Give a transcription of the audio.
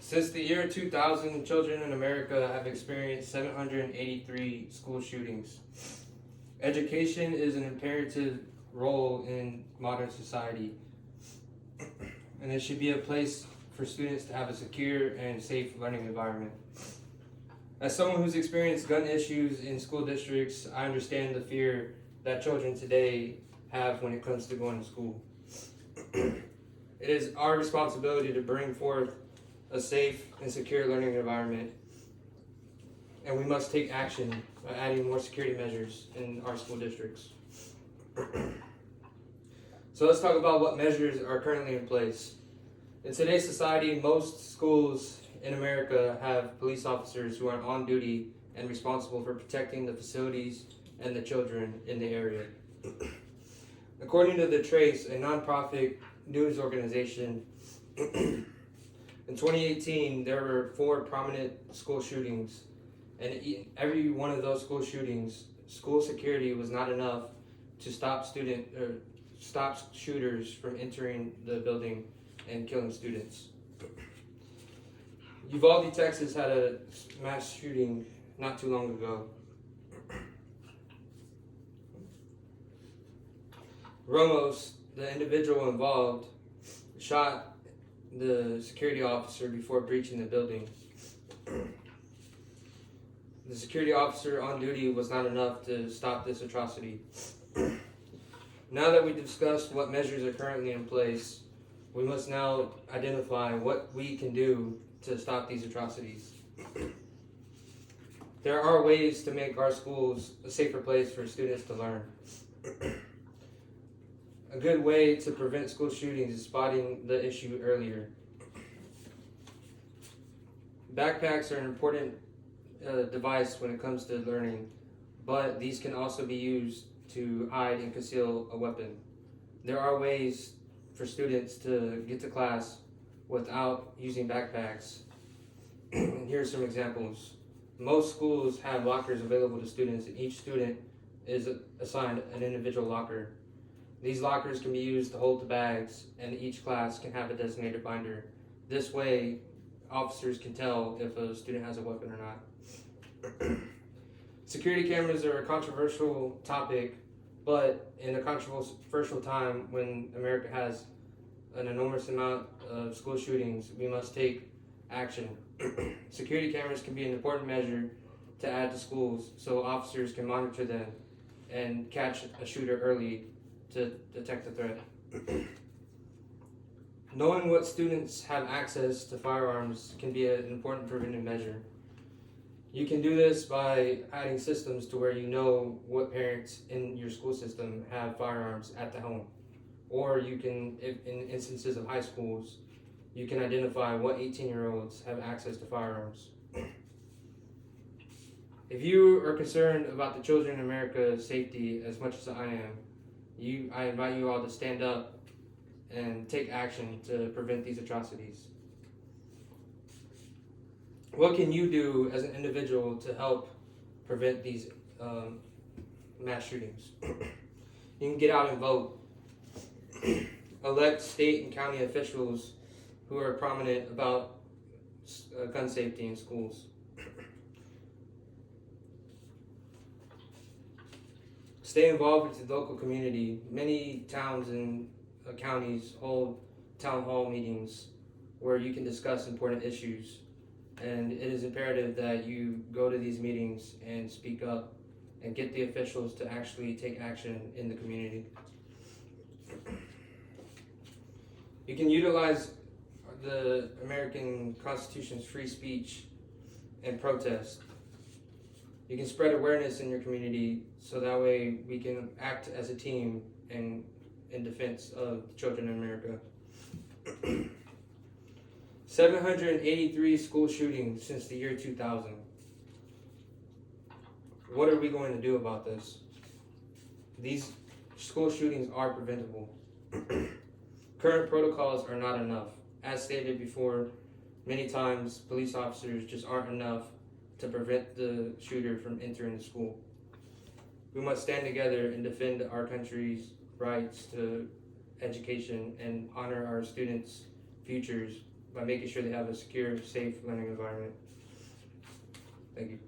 Since the year 2000, children in America have experienced 783 school shootings. Education is an imperative role in modern society, and it should be a place for students to have a secure and safe learning environment. As someone who's experienced gun issues in school districts, I understand the fear that children today have when it comes to going to school. It is our responsibility to bring forth a safe and secure learning environment, and we must take action by adding more security measures in our school districts. So let's talk about what measures are currently in place. In today's society, most schools in America have police officers who are on duty and responsible for protecting the facilities and the children in the area. According to The Trace, a nonprofit news organization, in 2018 there were 4 prominent school shootings, and every one of those school shootings, school security was not enough to stop shooters from entering the building and killing students. Uvalde, Texas had a mass shooting not too long ago. Ramos, the individual involved, shot the security officer before breaching the building. The security officer on duty was not enough to stop this atrocity. Now that we discussed what measures are currently in place, we must now identify what we can do to stop these atrocities. There are ways to make our schools a safer place for students to learn. A good way to prevent school shootings is spotting the issue earlier. Backpacks are an important device when it comes to learning, but these can also be used to hide and conceal a weapon. There are ways for students to get to class without using backpacks. Here are some examples. Most schools have lockers available to students, and each student is assigned an individual locker. These lockers can be used to hold the bags, and each class can have a designated binder. This way, officers can tell if a student has a weapon or not. Security cameras are a controversial topic, but in a controversial time when America has an enormous amount of school shootings, we must take action. Security cameras can be an important measure to add to schools so officers can monitor them and catch a shooter early to detect the threat. Knowing what students have access to firearms can be an important preventive measure. You can do this by adding systems to where you know what parents in your school system have firearms at the home. Or you can, in instances of high schools, you can identify what 18-year-olds have access to firearms. If you are concerned about the children in America's safety as much as I am, I invite you all to stand up and take action to prevent these atrocities. What can you do as an individual to help prevent these mass shootings? You can get out and vote. Elect state and county officials who are prominent about gun safety in schools. Stay involved with the local community. Many towns and counties hold town hall meetings where you can discuss important issues, and it is imperative that you go to these meetings and speak up and get the officials to actually take action in the community. You can utilize the American Constitution's free speech and protest. You can spread awareness in your community so that way we can act as a team in defense of the children in America. 783 school shootings since the year 2000. What are we going to do about this? These school shootings are preventable. Current protocols are not enough. As stated before, many times police officers just aren't enough to prevent the shooter from entering the school. We must stand together and defend our country's rights to education and honor our students' futures by making sure they have a secure, safe learning environment. Thank you.